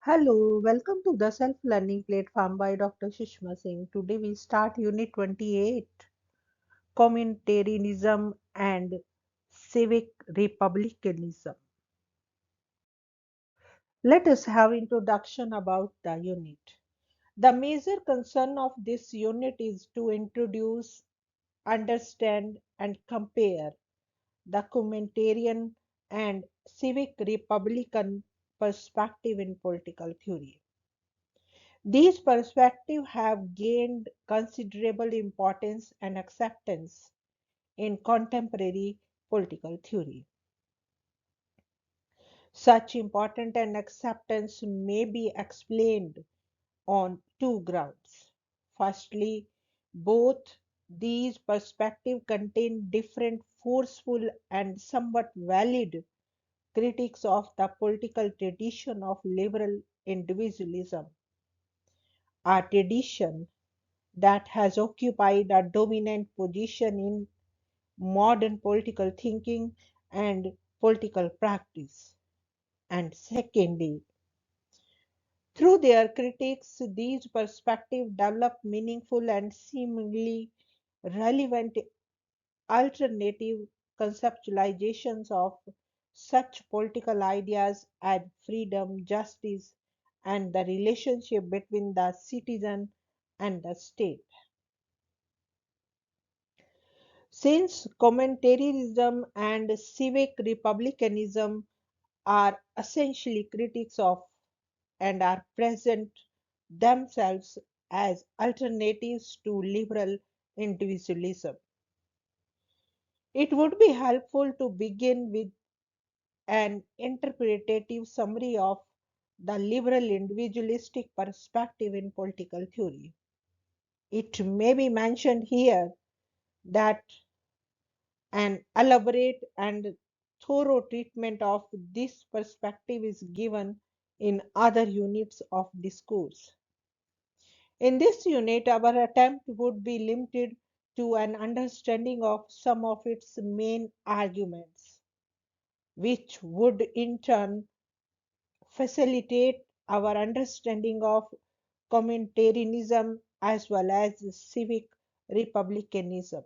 Hello, welcome to the Self Learning Platform by Dr. Sushma Singh. Today we start Unit 28 Communitarianism and Civic Republicanism. Let us have introduction about the unit. The major concern of this unit is to introduce, understand, and compare the communitarian and civic republican perspective in political theory. These perspectives have gained considerable importance and acceptance in contemporary political theory. Such importance and acceptance may be explained on two grounds. Firstly, both these perspectives contain different forceful and somewhat valid critiques of the political tradition of liberal individualism, a tradition that has occupied a dominant position in modern political thinking and political practice. And secondly, through their critics, these perspectives develop meaningful and seemingly relevant alternative conceptualizations of such political ideas as freedom, justice, and the relationship between the citizen and the state. Since communitarianism and civic republicanism are essentially critics of and are present themselves as alternatives to liberal individualism, it would be helpful to begin with an interpretative summary of the liberal individualistic perspective in political theory. It may be mentioned here that an elaborate and thorough treatment of this perspective is given in other units of discourse. In this unit, our attempt would be limited to an understanding of some of its main arguments, which would in turn facilitate our understanding of communitarianism as well as civic republicanism.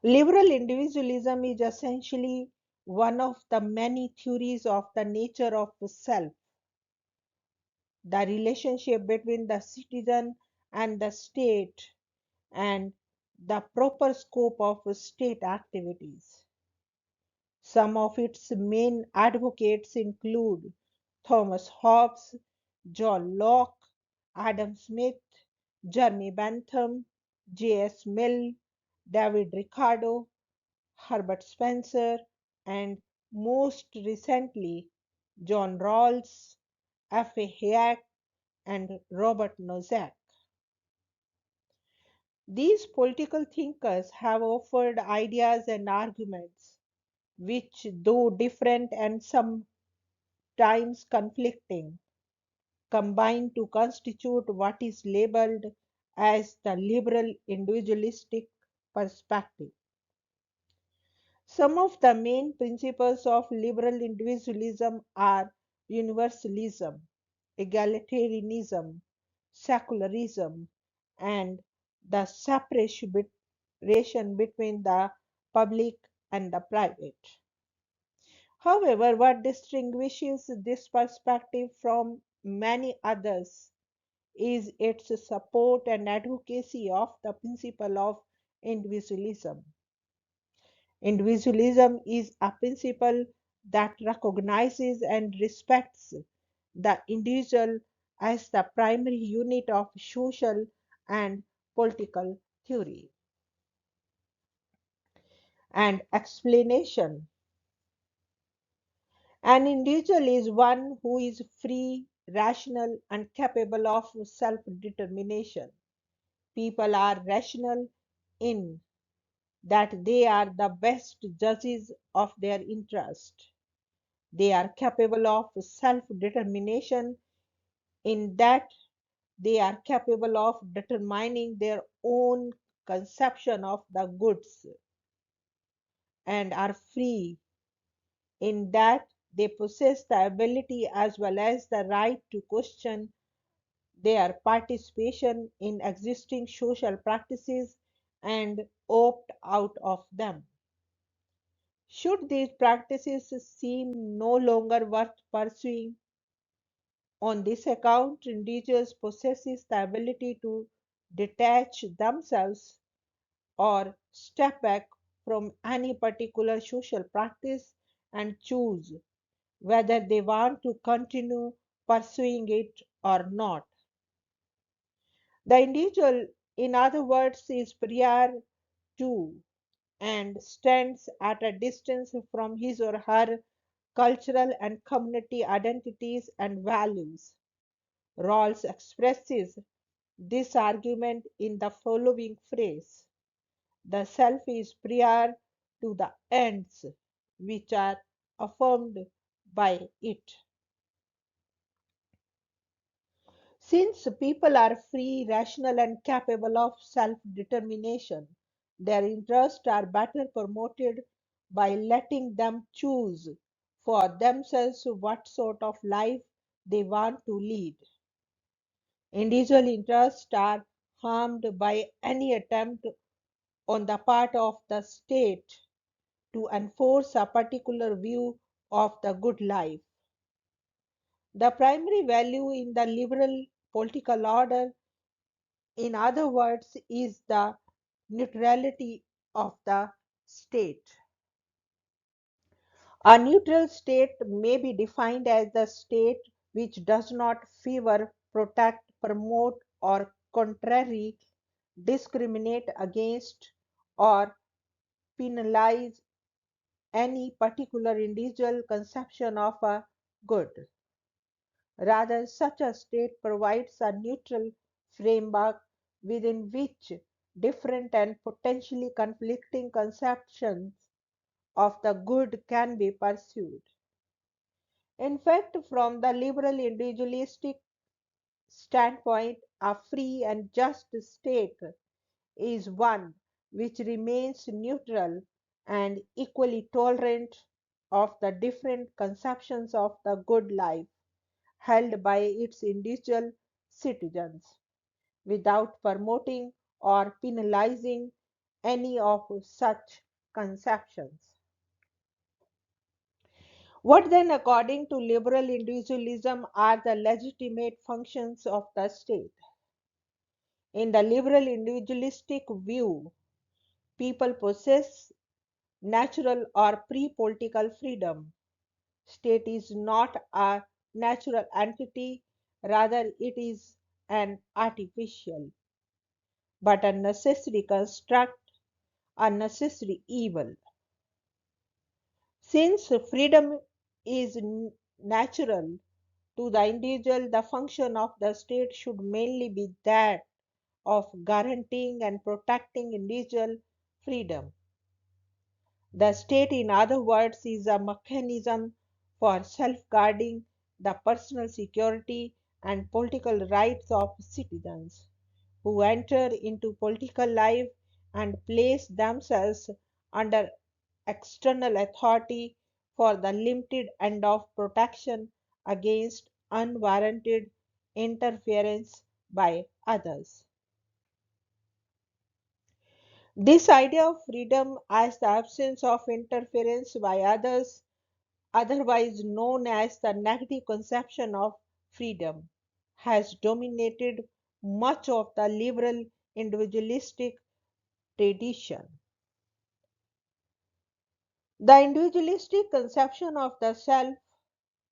Liberal individualism is essentially one of the many theories of the nature of self, the relationship between the citizen and the state, and the proper scope of state activities. Some of its main advocates include Thomas Hobbes, John Locke, Adam Smith, Jeremy Bentham, J.S. Mill, David Ricardo, Herbert Spencer, and most recently John Rawls, F. A. Hayek, and Robert Nozick. These political thinkers have offered ideas and arguments which, though different and sometimes conflicting, combine to constitute what is labeled as the liberal individualistic perspective. Some of the main principles of liberal individualism are universalism, egalitarianism, secularism, and the separation between the public and the private. However, what distinguishes this perspective from many others is its support and advocacy of the principle of individualism. Individualism is a principle that recognizes and respects the individual as the primary unit of social and political theory. And explanation: an individual is one who is free, rational, and capable of self determination. People are rational in that they are the best judges of their interest. They are capable of self determination in that they are capable of determining their own conception of the goods, and are free in that They possess the ability as well as the right to question their participation in existing social practices and opt out of them. Should these practices seem no longer worth pursuing, on this account, individuals possesses the ability to detach themselves or step back from any particular social practice and choose whether they want to continue pursuing it or not. The individual, in other words, is prior to and stands at a distance from his or her cultural and community identities and values. Rawls expresses this argument in the following phrase: the self is prior to the ends which are affirmed by it. Since people are free, rational, and capable of self determination, their interests are better promoted by letting them choose for themselves what sort of life they want to lead. Individual interests are harmed by any attempt on the part of the state to enforce a particular view of the good life. The primary value in the liberal political order, in other words, is the neutrality of the state. A neutral state may be defined as the state which does not favor, protect, promote, or contrary discriminate against or penalize any particular individual conception of a good. Rather, such a state provides a neutral framework within which different and potentially conflicting conceptions of the good can be pursued. In fact, from the liberal individualistic standpoint, a free and just state is one which remains neutral and equally tolerant of the different conceptions of the good life held by its individual citizens, without promoting or penalizing any of such conceptions. What then, according to liberal individualism, are the legitimate functions of the state? In the liberal individualistic view, people possess natural or pre-political freedom. State is not a natural entity, rather it is an artificial, but a necessary construct, a necessary evil. Since freedom is natural to the individual, the function of the state should mainly be that of guaranteeing and protecting individual freedom. The state, in other words, is a mechanism for safeguarding the personal security and political rights of citizens who enter into political life and place themselves under external authority for the limited end of protection against unwarranted interference by others. This idea of freedom as the absence of interference by others, otherwise known as the negative conception of freedom, has dominated much of the liberal individualistic tradition. The individualistic conception of the self,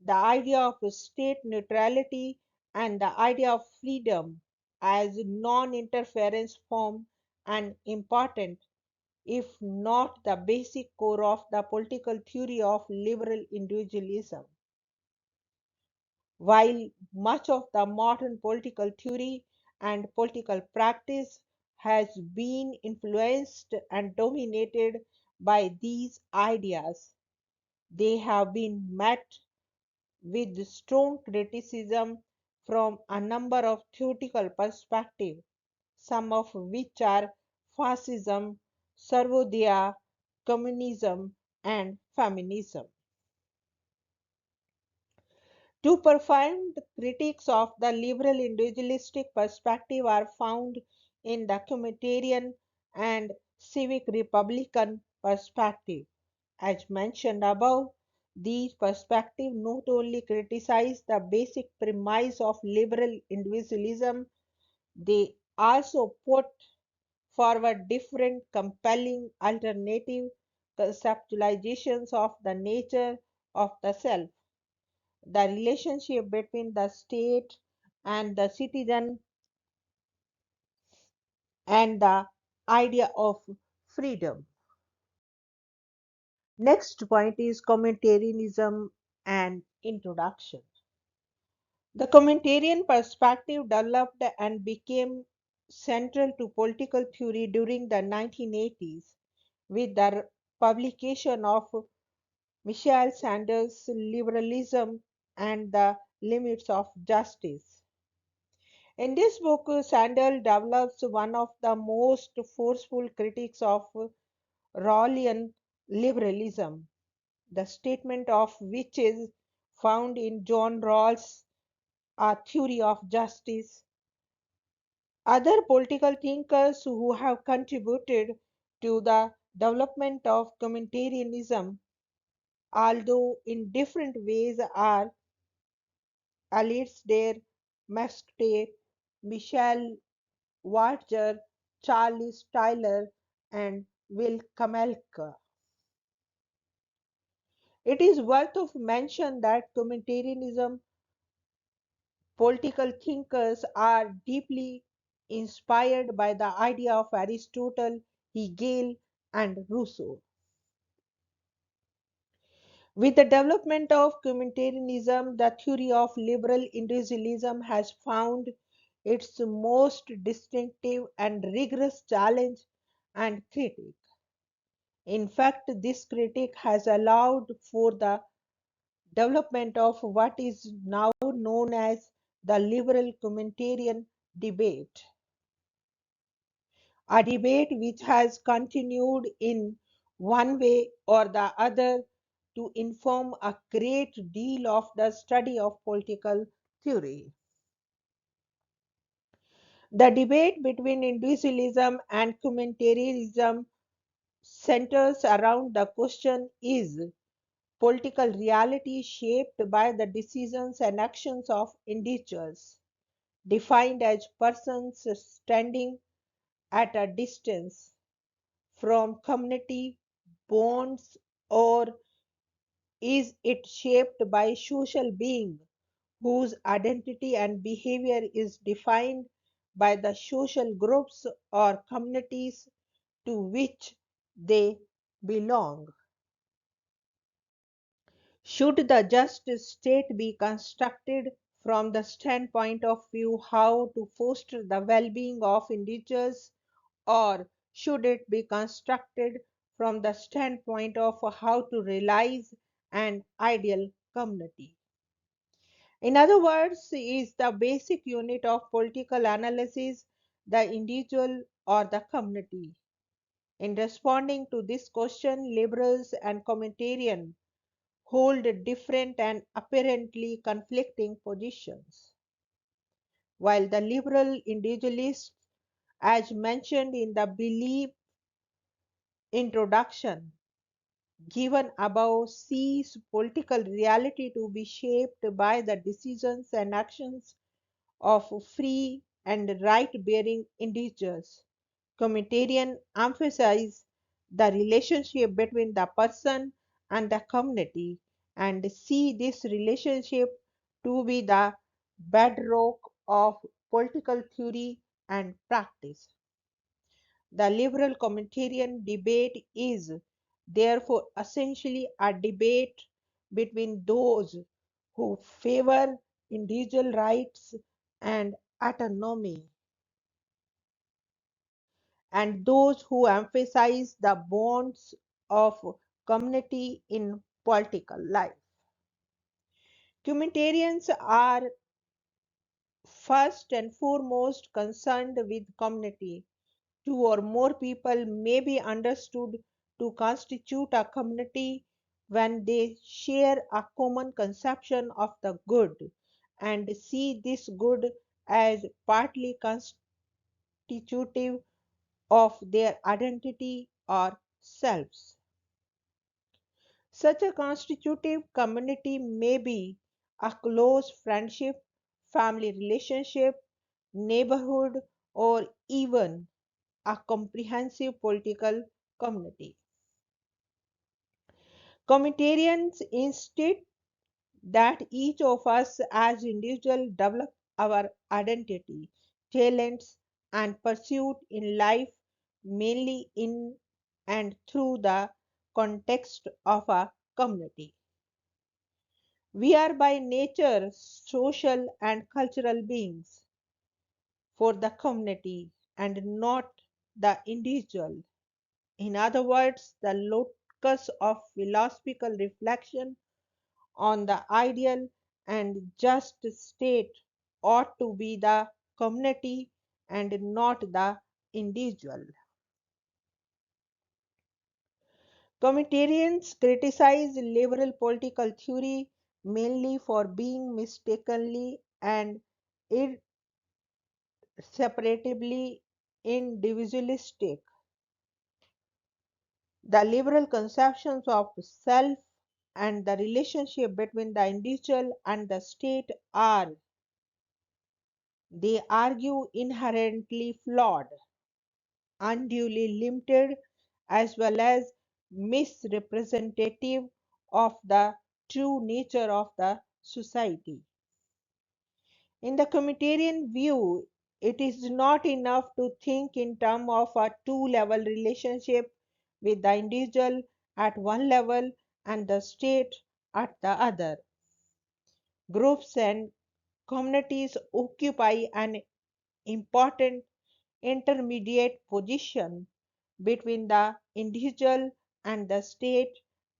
the idea of state neutrality, and the idea of freedom as non interference form an important, if not the basic core of the political theory of liberal individualism. While much of the modern political theory and political practice has been influenced and dominated by these ideas, they have been met with strong criticism from a number of theoretical perspectives, some of which are fascism, Sarvodaya, communism, and feminism. Two profound critiques of the liberal individualistic perspective are found in the communitarian and civic republican perspective. As mentioned above, these perspectives not only criticize the basic premise of liberal individualism, they also put forward different compelling alternative conceptualizations of the nature of the self, the relationship between the state and the citizen, and the idea of freedom. Next point is communitarianism and introduction. The communitarian perspective developed and became central to political theory during the 1980s with the publication of Michael Sanders' Liberalism and the Limits of Justice. In this book, Sandel develops one of the most forceful critiques of Rawlian liberalism, the statement of which is found in John Rawls' A Theory of Justice. Other political thinkers who have contributed to the development of communitarianism, although in different ways, are Alasdair MacTaggart, Michelle Walzer, Charles Taylor, and Will Kamelka. It is worth of mention that communitarianism political thinkers are deeply inspired by the idea of Aristotle, Hegel, and Rousseau. With the development of communitarianism, the theory of liberal individualism has found its most distinctive and rigorous challenge and critique. In fact, this critique has allowed for the development of what is now known as the liberal communitarian debate, a debate which has continued in one way or the other to inform a great deal of the study of political theory. The debate between individualism and communitarianism centers around the question: is political reality shaped by the decisions and actions of individuals, defined as persons standing at a distance from community bonds, or is it shaped by social beings whose identity and behavior is defined by the social groups or communities to which they belong? Should the just state be constructed from the standpoint of view how to foster the well-being of individuals, or should it be constructed from the standpoint of how to realize an ideal community? In other words, is the basic unit of political analysis the individual or the community? In responding to this question, liberals and communitarians hold different and apparently conflicting positions. While the liberal individualists, as mentioned in the belief introduction given above, sees political reality to be shaped by the decisions and actions of free and right-bearing individuals. Communitarians emphasize the relationship between the person and the community and see this relationship to be the bedrock of political theory and practice. The liberal communitarian debate is therefore essentially a debate between those who favor individual rights and autonomy and those who emphasize the bonds of community in political life. Communitarians are first and foremost concerned with community. Two or more people may be understood to constitute a community when they share a common conception of the good and see this good as partly constitutive of their identity or selves. Such a constitutive community may be a close friendship, family relationship, neighborhood, or even a comprehensive political community. Communitarians insist that each of us as individuals develop our identity, talents, and pursuit in life mainly in and through the context of a community. We are by nature social and cultural beings for the community and not the individual. In other words, the locus of philosophical reflection on the ideal and just state ought to be the community and not the individual. Communitarians criticize liberal political theory mainly for being mistakenly and irreparably individualistic. The liberal conceptions of self and the relationship between the individual and the state are, they argue, inherently flawed, unduly limited, as well as misrepresentative of the true nature of the society. In the communitarian view, it is not enough to think in terms of a two level relationship with the individual at one level and the state at the other. Groups and communities occupy an important intermediate position between the individual and the state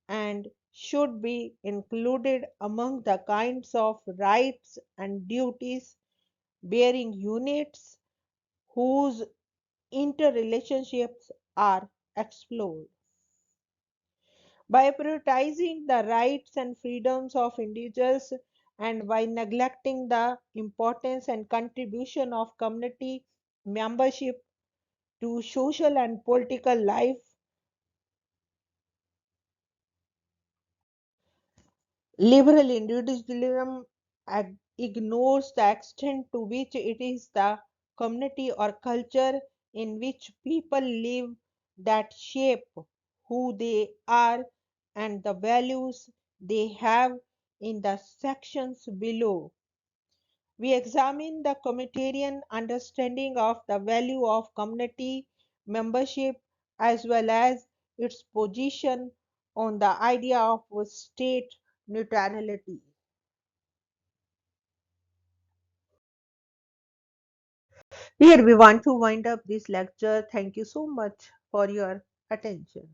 and should be included among the kinds of rights and duties bearing units whose interrelationships are explored. By prioritizing the rights and freedoms of individuals and by neglecting the importance and contribution of community membership to social and political life, liberal individualism ignores the extent to which it is the community or culture in which people live that shape who they are and the values they have. In the sections below, we examine the communitarian understanding of the value of community membership as well as its position on the idea of state neutrality. Here we want to wind up this lecture. Thank you so much for your attention.